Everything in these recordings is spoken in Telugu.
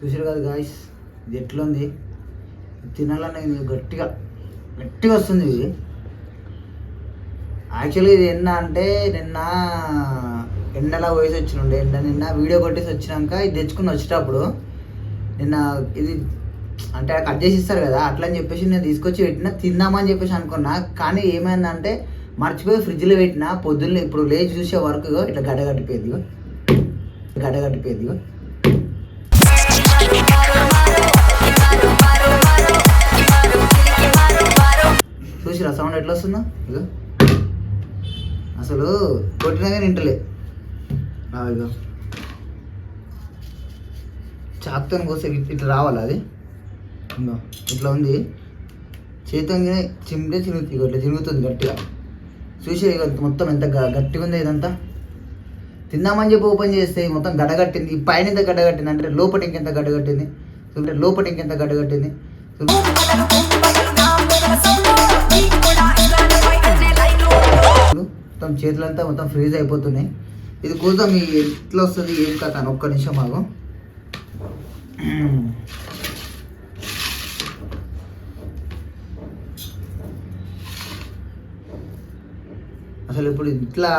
చూసారు కదా గాయస్, ఇది ఎట్లుంది తినాలని గట్టిగా వస్తుంది ఇది. యాక్చువల్లీ ఇది నిన్న ఎండలా పోయేసి వచ్చినుండే, నిన్న వీడియో కొట్టేసి వచ్చినాక ఇది తెచ్చుకుని వచ్చేటప్పుడు నిన్న ఇది అంటే కట్ చేసి ఇస్తారు కదా, అట్లా అని చెప్పేసి నేను తీసుకొచ్చి పెట్టినా తిందామని చెప్పేసి అనుకున్నా. కానీ ఏమైందంటే మర్చిపోయి ఫ్రిడ్జ్లో పెట్టిన. పొద్దున్నే ఇప్పుడు లేచి చూసే వరకు ఇట్లా గడ్డగట్టిపోయింది. చూసిరా సౌండ్ ఎట్లా వస్తుందో ఇక, అసలు కొట్టినా కానీ ఇంటలే. ఇక చాకుతో కోసే ఇట్లా రావాలి, అది ఇంకా ఇట్లా ఉంది. చేతితో చిమ్మితే చిరుగుతుంది, ఇట్లా చిరుగుతుంది గట్టిగా. చూసే ఇక మొత్తం ఎంత గట్టిగా ఉంది ఇదంతా. తిందామని చెప్పి ఓపెన్ చేస్తే మొత్తం గడ్డగట్టింది. పైన ఎంత గడ్డగట్టింది అంటే లోపల ఇంకెంత గడ్డగట్టింది, మొత్తం చేతులంతా మొత్తం ఫ్రీజ్ అయిపోతున్నాయి. ఇది కోసం ఎట్లా వస్తుంది ఏం కథ అని ఒక్క నిమిషం ఆగు. అసలు ఇప్పుడు ఇట్లా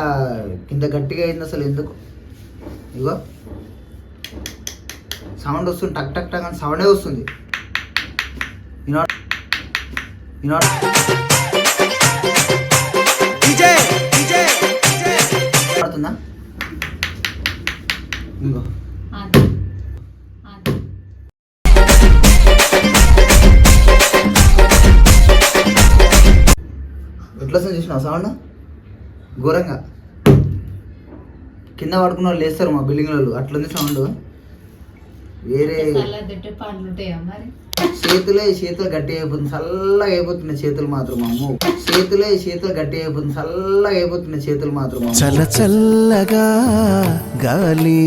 కింద గట్టిగా అయింది అసలు ఎందుకు? ఇగో సౌండ్ వస్తుంది, టక్ టక్ టక్ అని సౌండే వస్తుంది. పడుతుందా? ఇంకో ఎట్లా వస్తుంది చూసినా సౌండ్? ఘోరంగా కింద పడుకున్న వాళ్ళు లేస్తారు మా బిల్డింగ్లలో, అట్లుంది సౌండ్. వేరే చేతులు గట్టిగా అయిపోతుంది, చల్లగా అయిపోతున్నాయి చేతులు మాత్రం అమ్ము. చేతులు గట్టిగా అయిపోతుంది, చల్లగా అయిపోతున్నాయి చేతులు మాత్రం. చల్లగా గాలి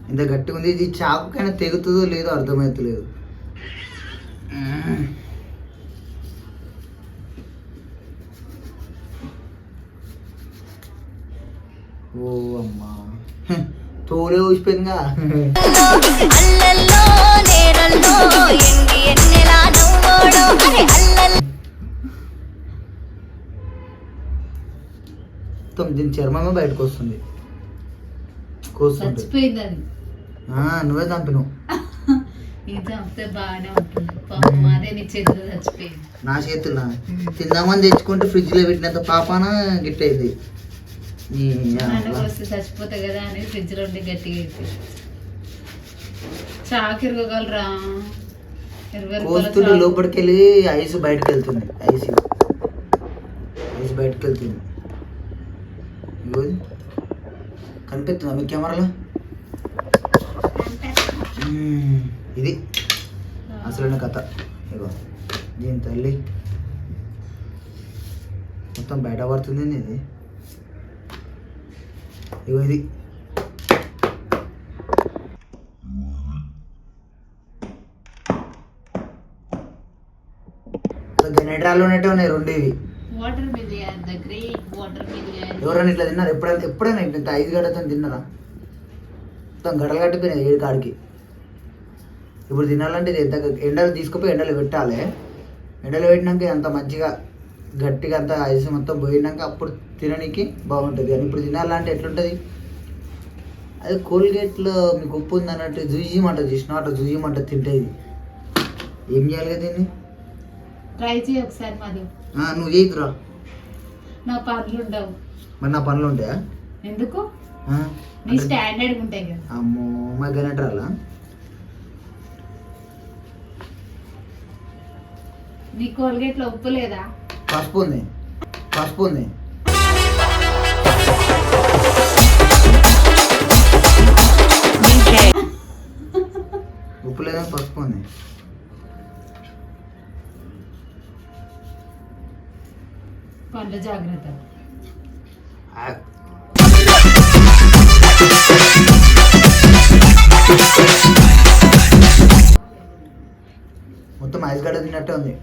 ఇంత గట్టిగా ఉంది. ఇది చాకుకైనా తెగుతుందో లేదో అర్థమవుతలేదు. ఓ అమ్మా, తోలే ఊసిపోయిందిగా. దీని చర్మమే బయటకు వస్తుంది. నువ్వే చంపినావు. నా చేతుల్లో తిందామని తెచ్చుకుంటే ఫ్రిడ్జ్ లో పెట్టినంత పాపాన గిట్టయింది. చచ్చిపోతా కదా అని ఫ్రిడ్జ్ లో ఉండి గట్టిగా చాకిరగలరా. కోస్తులు లోపలికి వెళ్ళి ఐస్ బయటకు వెళ్తుంది. ఐస్ బయటకు వెళ్తుంది. కనిపిస్తుందా మీ కెమెరాలో? ఇది అసలైన కథ. ఇగో దీని తల్లి మొత్తం బయట పడుతుంది. ఇది ఇగో ఇది జనరేటర్లు ఉన్నట్టే ఉన్నాయి రెండు. ఇవి ఎవరైనా ఇట్లా తిన్నారు ఎప్పుడైనా ఇంత 5 గంటలతో తిన్నారా? మొత్తం గడలు కట్టిపోయినాయి 7 కాడికి. ఇప్పుడు తినాలంటే ఇది ఎంత ఎండలు తీసుకుపోయి ఎండలు పెట్టాలి. ఎండలు పెట్టినాక అంత మంచిగా గట్టిగా అంత ఐస్ మొత్తం పోయినాక అప్పుడు తినడానికి బాగుంటుంది. కానీ ఇప్పుడు తినాలంటే ఎట్లుంటుంది? అది కోల్గేట్లో మీకు ఉప్పు ఉంది అన్నట్టు జూజిమంట చూసిన అట్లా జూజిమంట తింటేది. ఏం చేయాలి కదా దీన్ని? ట్రై చేయి ఒకసారి. మాది నువ్వు చేయకురా, నా పనులు ఉండవు. మరి నా పనులు ఉంటాయా? ఎందుకు? నీ స్టాండర్డ్ ఉంటాయి కదా. అమ్మో మా గనటరాలా? నీ కోల్గేట్ లో ఉప్పు లేదా? పసుపు ఉంది. ఉప్పు లేదా? పసుపు ఉంది. పండ్ల జాగ్రత్త. మొత్తం ఐస్ గడ్డ తిన్నట్టే ఉంది.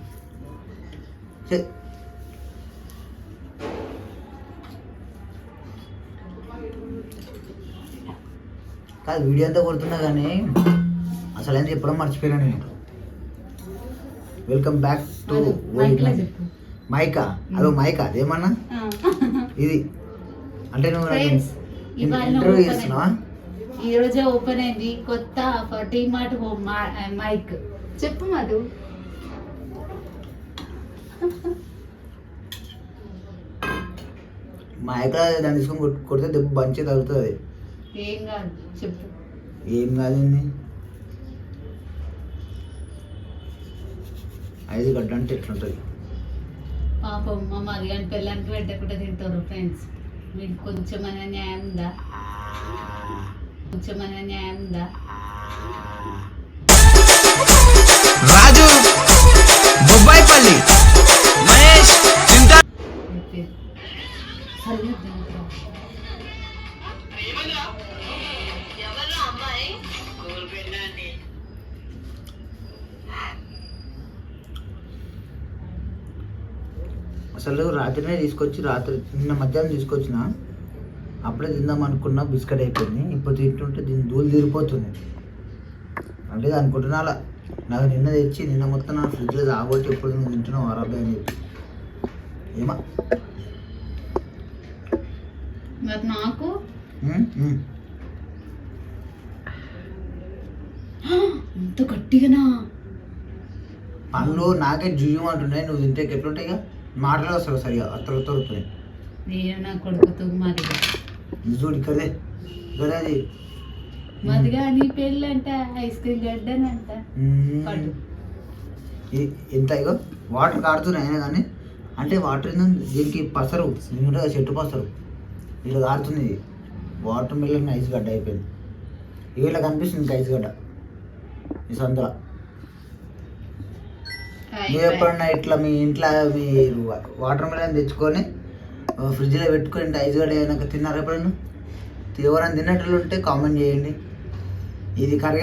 కాదు వీడియో అంతా కొడుతున్నా కానీ అసలు ఏంటి ఎప్పుడో మర్చిపోయినా నేను. వెల్కమ్ బ్యాక్ టు మైక్లో చెప్పు. మైకా. అదో మైకా అదేమన్నా ఇది అంటే నువ్వు Friends, ఇవాళ ఇంటర్వ్యూ open చేస్తున్నావా? ఈ రోజే ఓపెన్ అయింది కొత్త టీ మార్ట్ మైక్. చెప్పు మధు. మైకా దాన్ని తీసుకొని కొడితే దెబ్బ బంచి తగ్గుతుంది. ఏం కాదు చెప్పు. ఏం కాదండి 5 గడ్డ అంటే ఎట్లుంటుంది? పాపం మా మది కానీ పిల్లలకి పెట్టకుండా తింటారు ఫ్రెండ్స్. మీకు కొంచెమైనా న్యాయం ఉందా? కొంచెమైనా న్యాయం ఉందా? రాజు బొబ్బాయిపల్లి మహేష్ చింతా చెప్పేది. చదివి తింటారు. అసలు రాత్రినే తీసుకొచ్చి నిన్న మధ్యాహ్నం తీసుకొచ్చిన అప్పుడే తిందాం అనుకున్నా, బిస్కెట్ అయిపోయింది. ఇప్పుడు తింటుంటే దీన్ని ధూళి తీరిపోతుంది. అంటే అనుకుంటున్నా అలా నాకు నిన్న తెచ్చి నిన్న మొత్తం నా ఫ్రిడ్జ్లో తాగొట్టి ఎప్పుడు నువ్వు తింటున్నావు అరబ్బా అని చెప్పి ఏమా మరి నాకు ఇంత గట్టిగానా? పండ్లు నాకే జుయ్యం అంటున్నాయి, నువ్వు తింటే ఎట్లుంటాయి? ఇక మాటలు వస్తావు సరిగా అత్తలు తొరుకుతున్నాయి. నేను నా కొడుకుతో మరి చూడు ఇక్కడే ఇక్కడే అది మదిగా నీ పెళ్ళి అంట ఐస్ క్రీమ్ గడ్డనంట. పడు. ఎంత ఇగో వాటర్ కాడుతున్నాయి అయినా కానీ అంటే వాటర్ ఏంటంటే దీనికి పసరు నిండుగా చెట్టు పసరు ఇలా కారుతుంది. ఇది వాటర్ మిల్లన్ ఐస్ గడ్డ అయిపోయింది. ఇలా కనిపిస్తుంది ఇంకా ఐస్ గడ్డ ఈ సందులో. మీరు ఎప్పుడన్నా ఇట్లా మీ ఇంట్లో మీరు వాటర్ మిలన్ తెచ్చుకొని ఫ్రిడ్జ్లో పెట్టుకొని ఐస్ గడ్డ అయినాక తిన్నారా ఎప్పుడన్నా? ఎవరైనా తిన్నట్లు ఉంటే కామెంట్ చేయండి. ఇది కరెక్ట్